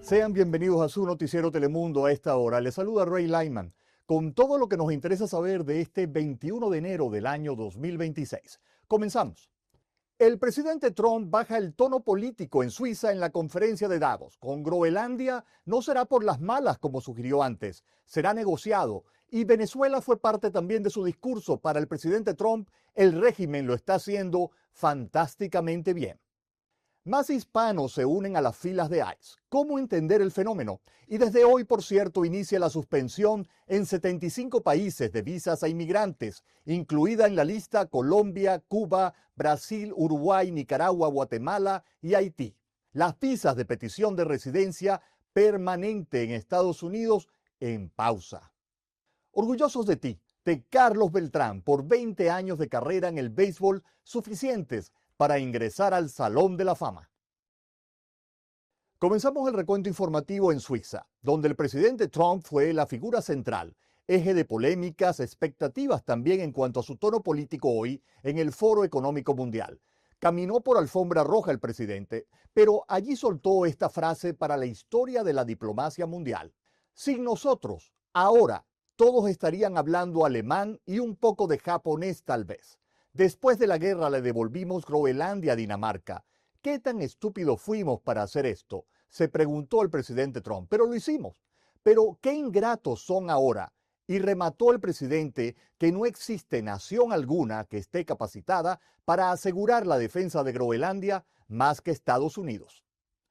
Sean bienvenidos a su noticiero Telemundo a esta hora. Les saluda Ray Lyman con todo lo que nos interesa saber de este 21 de enero del año 2026. Comenzamos. El presidente Trump baja el tono político en Suiza en la conferencia de Davos. Con Groenlandia no será por las malas como sugirió antes, será negociado. Y Venezuela fue parte también de su discurso. Para el presidente Trump, el régimen lo está haciendo fantásticamente bien. Más hispanos se unen a las filas de ICE. ¿Cómo entender el fenómeno? Y desde hoy, por cierto, inicia la suspensión en 75 países de visas a inmigrantes, incluida en la lista Colombia, Cuba, Brasil, Uruguay, Nicaragua, Guatemala y Haití. Las visas de petición de residencia permanente en Estados Unidos en pausa. Orgullosos de ti, de Carlos Beltrán, por 20 años de carrera en el béisbol, suficientes para ingresar al Salón de la Fama. Comenzamos el recuento informativo en Suiza, donde el presidente Trump fue la figura central, eje de polémicas, expectativas también en cuanto a su tono político hoy en el Foro Económico Mundial. Caminó por alfombra roja el presidente, pero allí soltó esta frase para la historia de la diplomacia mundial. Sin nosotros, ahora, todos estarían hablando alemán y un poco de japonés tal vez. Después de la guerra le devolvimos Groenlandia a Dinamarca. ¿Qué tan estúpidos fuimos para hacer esto?, se preguntó el presidente Trump, pero lo hicimos. Pero qué ingratos son ahora. Y remató el presidente que no existe nación alguna que esté capacitada para asegurar la defensa de Groenlandia más que Estados Unidos.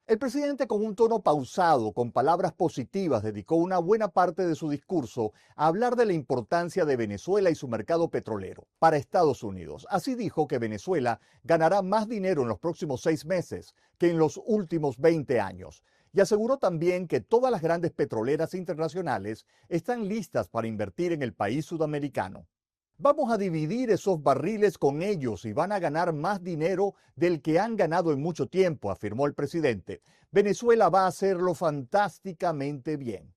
El presidente, con un tono pausado, con palabras positivas, dedicó una buena parte de su discurso a hablar de la importancia de Venezuela y su mercado petrolero para Estados Unidos. Así dijo que Venezuela ganará más dinero en los próximos 6 meses que en los últimos 20 años. Y aseguró también que todas las grandes petroleras internacionales están listas para invertir en el país sudamericano. Vamos a dividir esos barriles con ellos y van a ganar más dinero del que han ganado en mucho tiempo, afirmó el presidente. Venezuela va a hacerlo fantásticamente bien.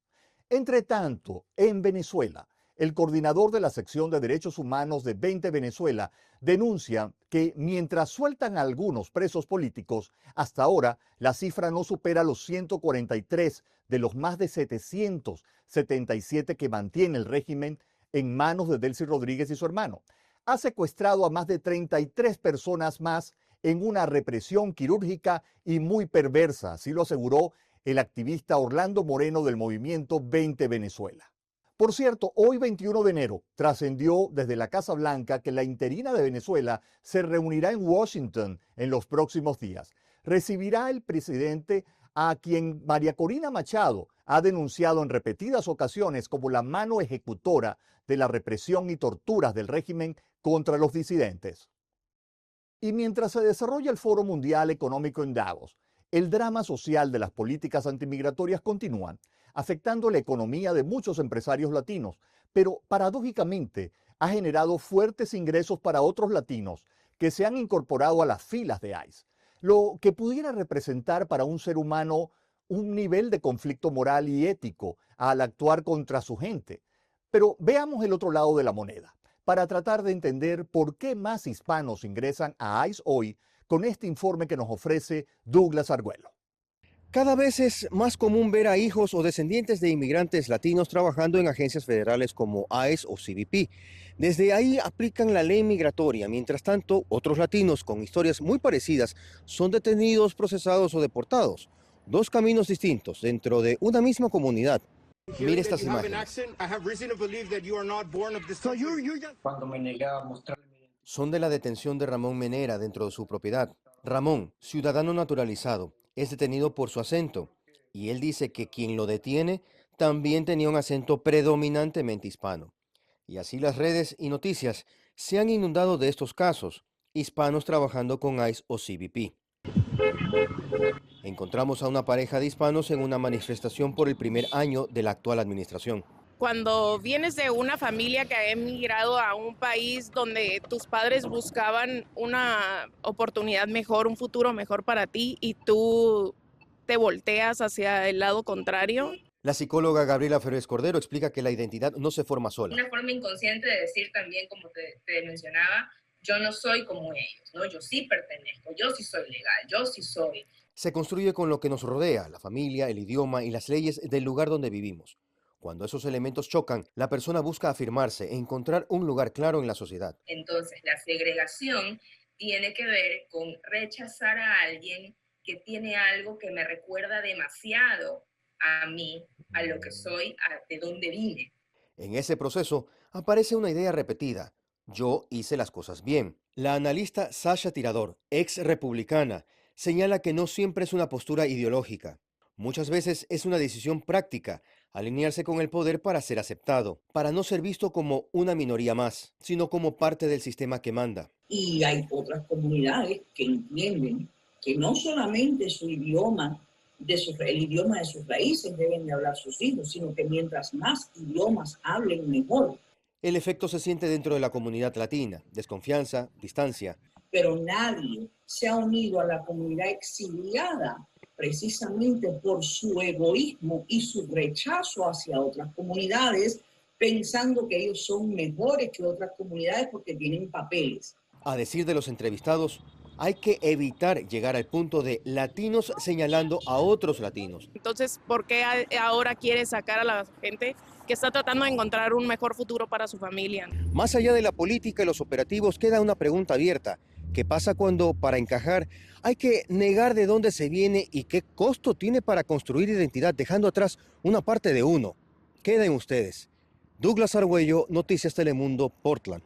Entre tanto, en Venezuela, el coordinador de la sección de Derechos Humanos de 20 Venezuela denuncia que mientras sueltan a algunos presos políticos, hasta ahora la cifra no supera los 143 de los más de 777 que mantiene el régimen en manos de Delcy Rodríguez y su hermano. Ha secuestrado a más de 33 personas más en una represión quirúrgica y muy perversa, así lo aseguró el activista Orlando Moreno del movimiento 20 Venezuela. Por cierto, hoy 21 de enero trascendió desde la Casa Blanca que la interina de Venezuela se reunirá en Washington en los próximos días. Recibirá el presidente a quien María Corina Machado ha denunciado en repetidas ocasiones como la mano ejecutora de la represión y torturas del régimen contra los disidentes. Y mientras se desarrolla el Foro Mundial Económico en Davos, el drama social de las políticas antimigratorias continúan, afectando la economía de muchos empresarios latinos, pero paradójicamente ha generado fuertes ingresos para otros latinos que se han incorporado a las filas de ICE, lo que pudiera representar para un ser humano un nivel de conflicto moral y ético al actuar contra su gente. Pero veamos el otro lado de la moneda, para tratar de entender por qué más hispanos ingresan a ICE hoy con este informe que nos ofrece Douglas Arguello. Cada vez es más común ver a hijos o descendientes de inmigrantes latinos trabajando en agencias federales como ICE o CBP. Desde ahí aplican la ley migratoria. Mientras tanto, otros latinos con historias muy parecidas son detenidos, procesados o deportados. Dos caminos distintos dentro de una misma comunidad. Mire estas imágenes. Cuando me negué a mostrarle mi identidad. Son de la detención de Ramón Menera dentro de su propiedad. Ramón, ciudadano naturalizado, es detenido por su acento, y él dice que quien lo detiene también tenía un acento predominantemente hispano. Y así las redes y noticias se han inundado de estos casos, hispanos trabajando con ICE o CBP. Encontramos a una pareja de hispanos en una manifestación por el primer año de la actual administración. Cuando vienes de una familia que ha emigrado a un país donde tus padres buscaban una oportunidad mejor, un futuro mejor para ti, y tú te volteas hacia el lado contrario. La psicóloga Gabriela Férez Cordero explica que la identidad no se forma sola. Una forma inconsciente de decir también, como te mencionaba, yo no soy como ellos, ¿no? Yo sí pertenezco, yo sí soy legal, yo sí soy Se construye con lo que nos rodea, la familia, el idioma y las leyes del lugar donde vivimos. Cuando esos elementos chocan, la persona busca afirmarse e encontrar un lugar claro en la sociedad. Entonces, la segregación tiene que ver con rechazar a alguien que tiene algo que me recuerda demasiado a mí, a lo que soy, de dónde vine. En ese proceso aparece una idea repetida. Yo hice las cosas bien. La analista Sasha Tirador, ex republicana, señala que no siempre es una postura ideológica. Muchas veces es una decisión práctica, alinearse con el poder para ser aceptado, para no ser visto como una minoría más, sino como parte del sistema que manda. Y hay otras comunidades que entienden que no solamente su idioma, el idioma de sus raíces deben de hablar sus hijos, sino que mientras más idiomas hablen, mejor. El efecto se siente dentro de la comunidad latina, desconfianza, distancia. Pero nadie se ha unido a la comunidad exiliada precisamente por su egoísmo y su rechazo hacia otras comunidades, pensando que ellos son mejores que otras comunidades porque tienen papeles. A decir de los entrevistados, hay que evitar llegar al punto de latinos señalando a otros latinos. Entonces, ¿por qué ahora quiere sacar a la gente que está tratando de encontrar un mejor futuro para su familia? Más allá de la política y los operativos, queda una pregunta abierta. ¿Qué pasa cuando, para encajar, hay que negar de dónde se viene y qué costo tiene para construir identidad, dejando atrás una parte de uno? Queden ustedes. Douglas Argüello, Noticias Telemundo, Portland.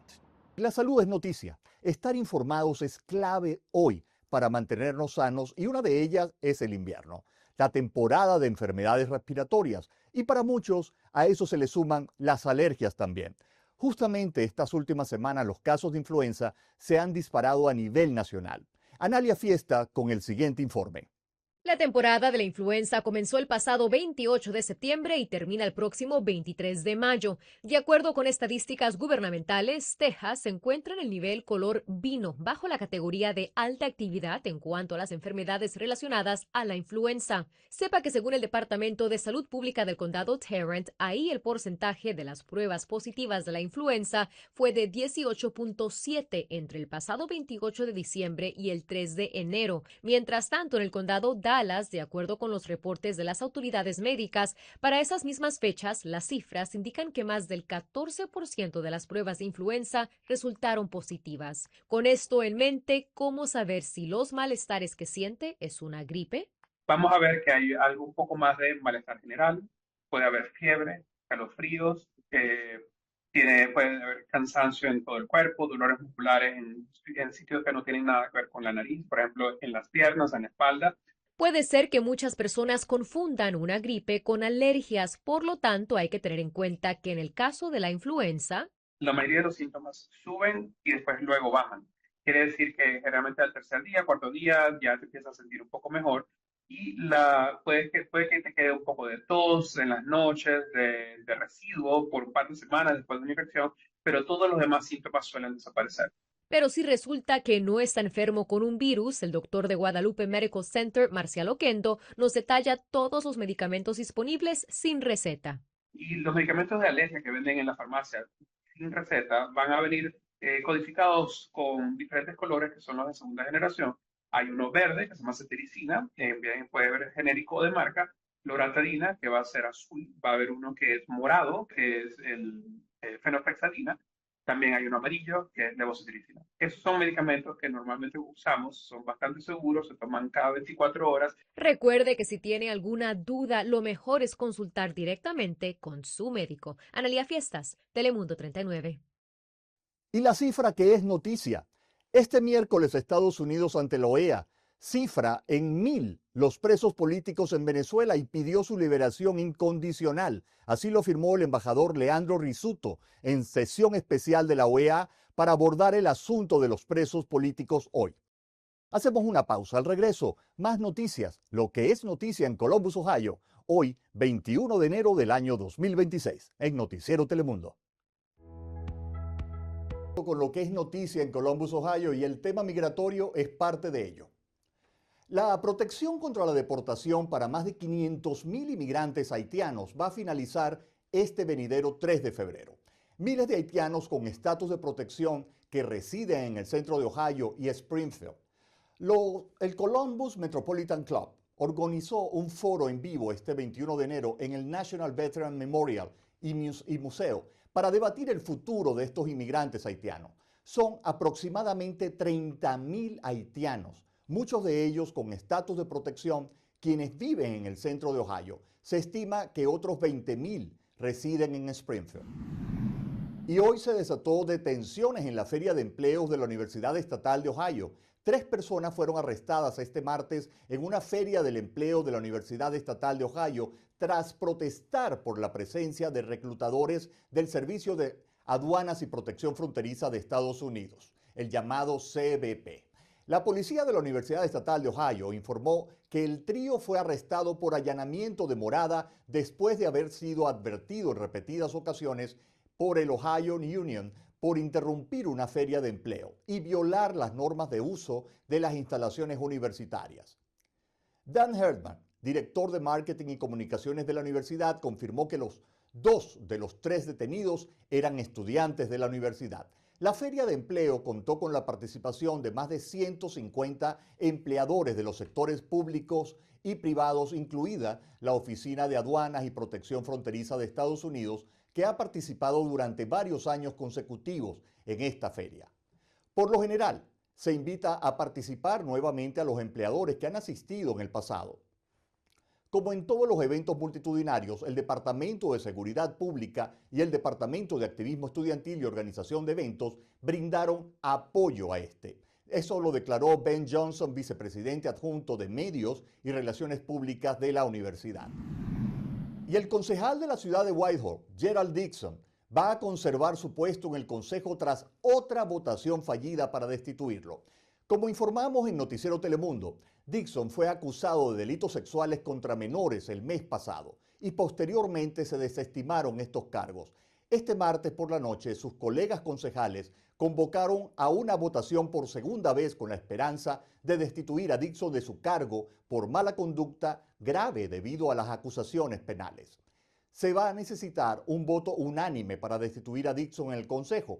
La salud es noticia. Estar informados es clave hoy para mantenernos sanos y una de ellas es el invierno, la temporada de enfermedades respiratorias, y para muchos a eso se le suman las alergias también. Justamente estas últimas semanas los casos de influenza se han disparado a nivel nacional. Analia Fiesta con el siguiente informe. La temporada de la influenza comenzó el pasado 28 de septiembre y termina el próximo 23 de mayo. De acuerdo con estadísticas gubernamentales, Texas se encuentra en el nivel color vino, bajo la categoría de alta actividad en cuanto a las enfermedades relacionadas a la influenza. Sepa que según el Departamento de Salud Pública del Condado Tarrant, ahí el porcentaje de las pruebas positivas de la influenza fue de 18.7 entre el pasado 28 de diciembre y el 3 de enero. Mientras tanto, en el condado Dallas, de acuerdo con los reportes de las autoridades médicas, para esas mismas fechas, las cifras indican que más del 14% de las pruebas de influenza resultaron positivas. Con esto en mente, ¿cómo saber si los malestares que siente es una gripe? Vamos a ver que hay algo un poco más de malestar general, puede haber fiebre, calofríos, puede haber cansancio en todo el cuerpo, dolores musculares en sitios que no tienen nada que ver con la nariz, por ejemplo, en las piernas, en la espalda. Puede ser que muchas personas confundan una gripe con alergias, por lo tanto hay que tener en cuenta que en el caso de la influenza, la mayoría de los síntomas suben y después luego bajan. Quiere decir que generalmente al tercer día, cuarto día, ya te empiezas a sentir un poco mejor y puede que te quede un poco de tos en las noches, de residuo por un par de semanas después de una infección, pero todos los demás síntomas suelen desaparecer. pero si resulta que no está enfermo con un virus, el doctor de Guadalupe Medical Center, Marcial Oquendo, nos detalla todos los medicamentos disponibles sin receta. Y los medicamentos de alergia que venden en la farmacia sin receta van a venir codificados con diferentes colores que son los de segunda generación. Hay uno verde que se llama cetiricina, bien puede haber genérico de marca, loratadina que va a ser azul, va a haber uno que es morado, que es el fenoflexadina. También hay uno amarillo, que es levocetirizina. Esos son medicamentos que normalmente usamos, son bastante seguros, se toman cada 24 horas. Recuerde que si tiene alguna duda, lo mejor es consultar directamente con su médico. Analía Fiestas, Telemundo 39. Y la cifra que es noticia. Este miércoles Estados Unidos ante la OEA cifra en 1,000 los presos políticos en Venezuela y pidió su liberación incondicional. Así lo afirmó el embajador Leandro Risuto en sesión especial de la OEA para abordar el asunto de los presos políticos hoy. Hacemos una pausa. Al regreso, más noticias, lo que es noticia en Columbus, Ohio, hoy 21 de enero del año 2026, en Noticiero Telemundo. Con lo que es noticia en Columbus, Ohio, y el tema migratorio es parte de ello. La protección contra la deportación para más de 500,000 inmigrantes haitianos va a finalizar este venidero 3 de febrero. Miles de haitianos con estatus de protección que residen en el centro de Ohio y Springfield El Columbus Metropolitan Club organizó un foro en vivo este 21 de enero en el National Veteran Memorial y Museo para debatir el futuro de estos inmigrantes haitianos. Son aproximadamente 30.000 haitianos, muchos de ellos con estatus de protección, quienes viven en el centro de Ohio. Se estima que otros 20.000 residen en Springfield. Y hoy se desató detenciones en la Feria de Empleos de la Universidad Estatal de Ohio. 3 personas fueron arrestadas este martes en una feria del empleo de la Universidad Estatal de Ohio tras protestar por la presencia de reclutadores del Servicio de Aduanas y Protección Fronteriza de Estados Unidos, el llamado CBP. La policía de la Universidad Estatal de Ohio informó que el trío fue arrestado por allanamiento de morada después de haber sido advertido en repetidas ocasiones por el Ohio Union por interrumpir una feria de empleo y violar las normas de uso de las instalaciones universitarias. Dan Herdman, director de Marketing y Comunicaciones de la universidad, confirmó que los 2 de los 3 detenidos eran estudiantes de la universidad. La feria de empleo contó con la participación de más de 150 empleadores de los sectores públicos y privados, incluida la Oficina de Aduanas y Protección Fronteriza de Estados Unidos, que ha participado durante varios años consecutivos en esta feria. Por lo general, se invita a participar nuevamente a los empleadores que han asistido en el pasado. Como en todos los eventos multitudinarios, el Departamento de Seguridad Pública y el Departamento de Activismo Estudiantil y Organización de Eventos brindaron apoyo a este. Eso lo declaró Ben Johnson, vicepresidente adjunto de Medios y Relaciones Públicas de la universidad. Y el concejal de la ciudad de Whitehall, Gerald Dixon, va a conservar su puesto en el consejo tras otra votación fallida para destituirlo. Como informamos en Noticiero Telemundo, Dixon fue acusado de delitos sexuales contra menores el mes pasado y posteriormente se desestimaron estos cargos. Este martes por la noche, sus colegas concejales convocaron a una votación por segunda vez con la esperanza de destituir a Dixon de su cargo por mala conducta grave debido a las acusaciones penales. Se va a necesitar un voto unánime para destituir a Dixon en el Consejo,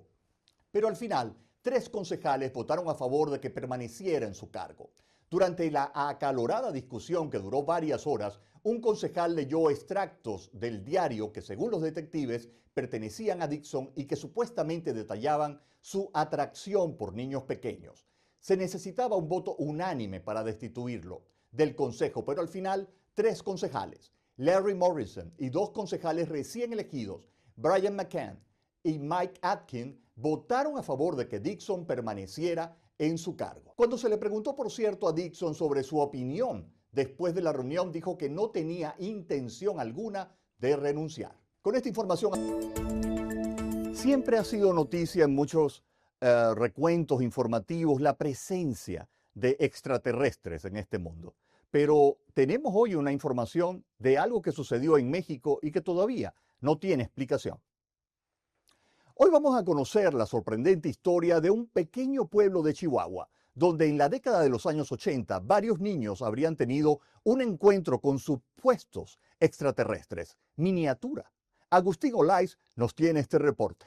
pero al final 3 concejales votaron a favor de que permaneciera en su cargo. Durante la acalorada discusión que duró varias horas, un concejal leyó extractos del diario que, según los detectives, pertenecían a Dixon y que supuestamente detallaban su atracción por niños pequeños. Se necesitaba un voto unánime para destituirlo del consejo, pero al final 3 concejales, Larry Morrison, y 2 concejales recién elegidos, Brian McCann y Mike Atkin, votaron a favor de que Dixon permaneciera en su cargo. Cuando se le preguntó, por cierto, a Dixon sobre su opinión después de la reunión, dijo que no tenía intención alguna de renunciar. Con esta información, siempre ha sido noticia en muchos recuentos informativos la presencia de extraterrestres en este mundo. Pero tenemos hoy una información de algo que sucedió en México y que todavía no tiene explicación. Hoy vamos a conocer la sorprendente historia de un pequeño pueblo de Chihuahua, donde en la década de los años 80 varios niños habrían tenido un encuentro con supuestos extraterrestres, miniatura. Agustín Olaiz nos tiene este reporte.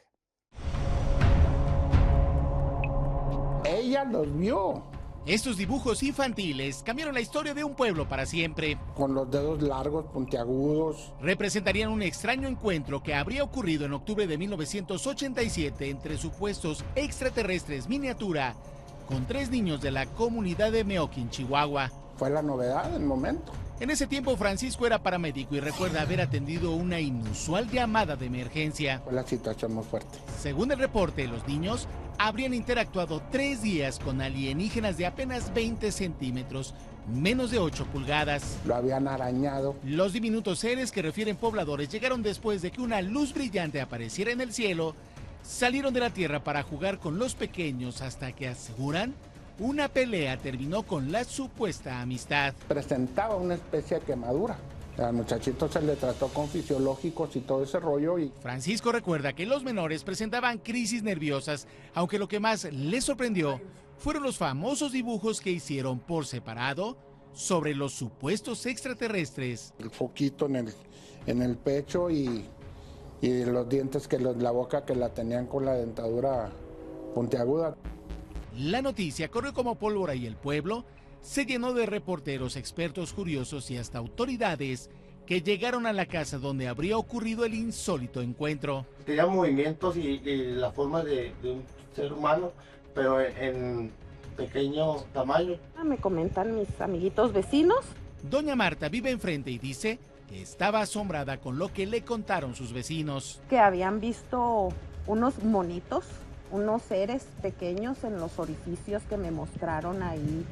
Ella los vio. Estos dibujos infantiles cambiaron la historia de un pueblo para siempre. Con los dedos largos, puntiagudos. Representarían un extraño encuentro que habría ocurrido en octubre de 1987 entre supuestos extraterrestres miniatura con 3 niños de la comunidad de Meoqui, Chihuahua. Fue la novedad del momento. En ese tiempo Francisco era paramédico y recuerda haber atendido una inusual llamada de emergencia. Fue la situación muy fuerte. Según el reporte, los niños habrían interactuado 3 días con alienígenas de apenas 20 centímetros, menos de 8 pulgadas. Lo habían arañado. Los diminutos seres que refieren pobladores llegaron después de que una luz brillante apareciera en el cielo, salieron de la tierra para jugar con los pequeños hasta que, aseguran, una pelea terminó con la supuesta amistad. Presentaba una especie de quemadura. Al muchachito se le trató con fisiológicos y todo ese rollo. Francisco recuerda que los menores presentaban crisis nerviosas, aunque lo que más les sorprendió fueron los famosos dibujos que hicieron por separado sobre los supuestos extraterrestres. El foquito en el pecho y los dientes, la boca que la tenían con la dentadura puntiaguda. La noticia corrió como pólvora y el pueblo se llenó de reporteros, expertos, curiosos y hasta autoridades que llegaron a la casa donde habría ocurrido el insólito encuentro. Tenía movimientos y la forma de un ser humano, pero en pequeño tamaño. Me comentan mis amiguitos vecinos. Doña Marta vive enfrente y dice que estaba asombrada con lo que le contaron sus vecinos. Que habían visto unos monitos, unos seres pequeños en los orificios que me mostraron ahí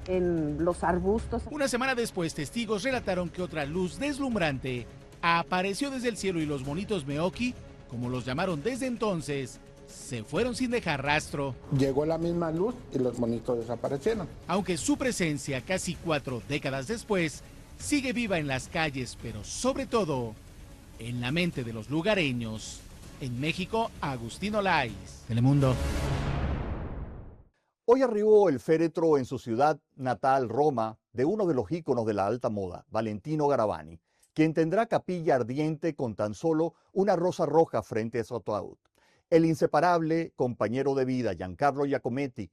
en los arbustos. Una semana después, testigos relataron que otra luz deslumbrante apareció desde el cielo y los monitos Meoki, como los llamaron desde entonces, se fueron sin dejar rastro. Llegó la misma luz y los monitos desaparecieron. Aunque su presencia, casi 4 décadas después, sigue viva en las calles, pero sobre todo en la mente de los lugareños. En México, Agustín Olaiz, Telemundo. Hoy arribó el féretro en su ciudad natal, Roma, de uno de los íconos de la alta moda, Valentino Garavani, quien tendrá capilla ardiente con tan solo una rosa roja frente a su ataúd. El inseparable compañero de vida, Giancarlo Giacometti,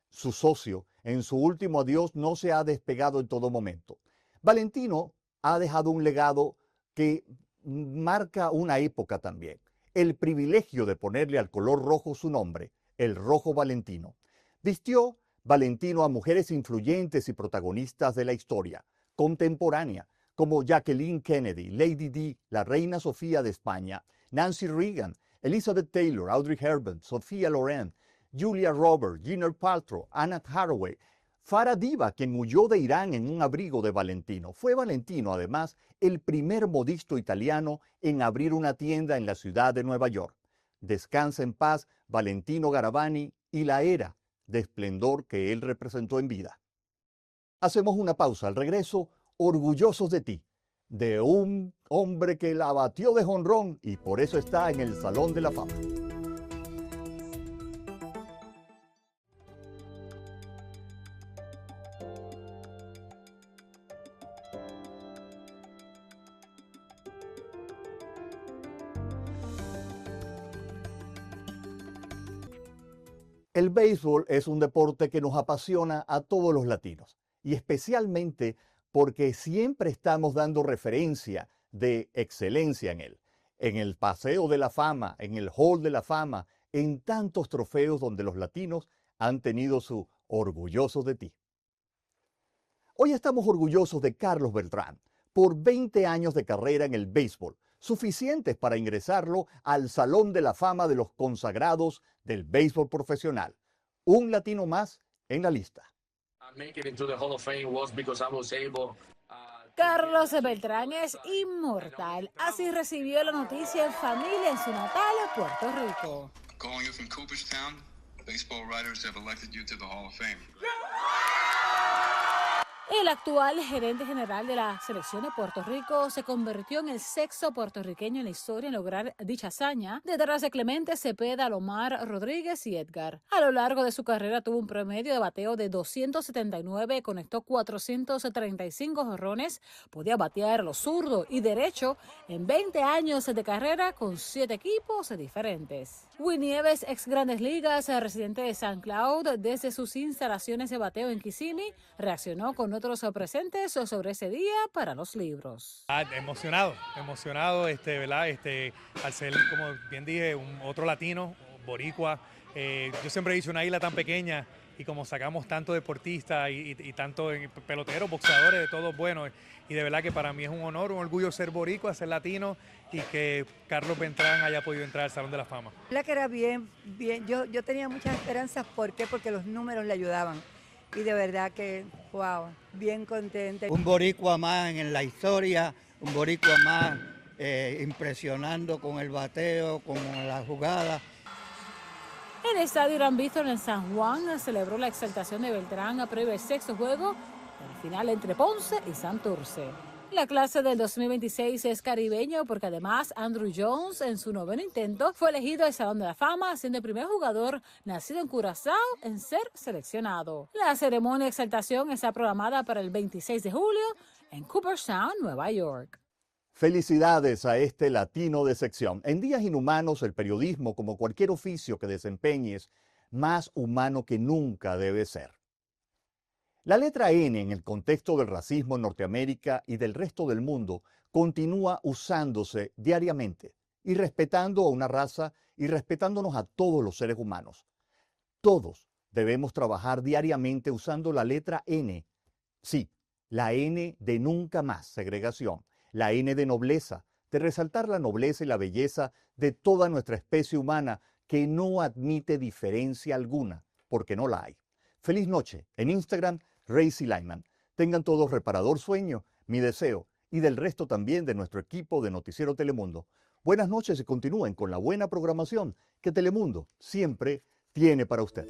su socio, en su último adiós no se ha despegado en todo momento. Valentino ha dejado un legado que marca una época también. El privilegio de ponerle al color rojo su nombre, el rojo Valentino. Vistió Valentino a mujeres influyentes y protagonistas de la historia contemporánea, como Jacqueline Kennedy, Lady Di, la reina Sofía de España, Nancy Reagan, Elizabeth Taylor, Audrey Hepburn, Sofía Loren, Julia Roberts, Gwyneth Paltrow, Anna Hathaway, Farah Diva, quien huyó de Irán en un abrigo de Valentino. Fue Valentino, además, el primer modisto italiano en abrir una tienda en la ciudad de Nueva York. Descansa en paz Valentino Garavani y la era de esplendor que él representó en vida. Hacemos una pausa. Al regreso, orgullosos de ti, de un hombre que la batió de jonrón y por eso está en el Salón de la Fama. El béisbol es un deporte que nos apasiona a todos los latinos y especialmente porque siempre estamos dando referencia de excelencia en él. En el Paseo de la Fama, en el Hall de la Fama, en tantos trofeos donde los latinos han tenido su orgulloso de ti. Hoy estamos orgullosos de Carlos Beltrán por 20 años de carrera en el béisbol, suficientes para ingresarlo al Salón de la Fama de los consagrados del béisbol profesional. Un latino más en la lista. Carlos Beltrán es inmortal. Así recibió la noticia en familia en su natal Puerto Rico. Calling you from Cooperstown, baseball writers have elected you to the Hall of Fame. El actual gerente general de la selección de Puerto Rico se convirtió en el sexto puertorriqueño en la historia en lograr dicha hazaña, detrás de Clemente Cepeda, Lomar Rodríguez y Edgar. A lo largo de su carrera tuvo un promedio de bateo de 279, conectó 435 jonrones, podía batear los zurdo y derecho en 20 años de carrera con 7 equipos diferentes. Will Nieves, ex Grandes Ligas, residente de San Cloud, desde sus instalaciones de bateo en Kissimmee, reaccionó con otros presentes sobre ese día para los libros. Emocionado, ¿verdad? Al ser, como bien dije, otro latino, boricua. Yo siempre he dicho, una isla tan pequeña y como sacamos tanto deportistas y tanto peloteros, boxeadores, de todos buenos. Y de verdad que para mí es un honor, un orgullo ser boricua, ser latino y que Carlos Beltrán haya podido entrar al Salón de la Fama. La que era bien. Yo tenía muchas esperanzas. ¿Por qué? Porque los números le ayudaban. Y de verdad que, wow, bien contenta. Un boricua más en la historia, un boricua más impresionando con el bateo, con la jugada. El estadio Irán Bithorn en San Juan celebró la exaltación de Beltrán previo al sexto juego del final entre Ponce y Santurce. La clase del 2026 es caribeño porque además Andruw Jones en su 9º intento fue elegido al Salón de la Fama, siendo el primer jugador nacido en Curazao en ser seleccionado. La ceremonia de exaltación está programada para el 26 de julio en Cooperstown, Nueva York. Felicidades a este latino de sección. En días inhumanos, el periodismo, como cualquier oficio que desempeñes, más humano que nunca debe ser. La letra N en el contexto del racismo en Norteamérica y del resto del mundo continúa usándose diariamente y respetando a una raza y respetándonos a todos los seres humanos. Todos debemos trabajar diariamente usando la letra N. Sí, la N de nunca más segregación, la N de nobleza, de resaltar la nobleza y la belleza de toda nuestra especie humana que no admite diferencia alguna, porque no la hay. Feliz noche. En Instagram, Racy Lyman. Tengan todos reparador sueño, mi deseo, y del resto también de nuestro equipo de Noticiero Telemundo. Buenas noches y continúen con la buena programación que Telemundo siempre tiene para usted.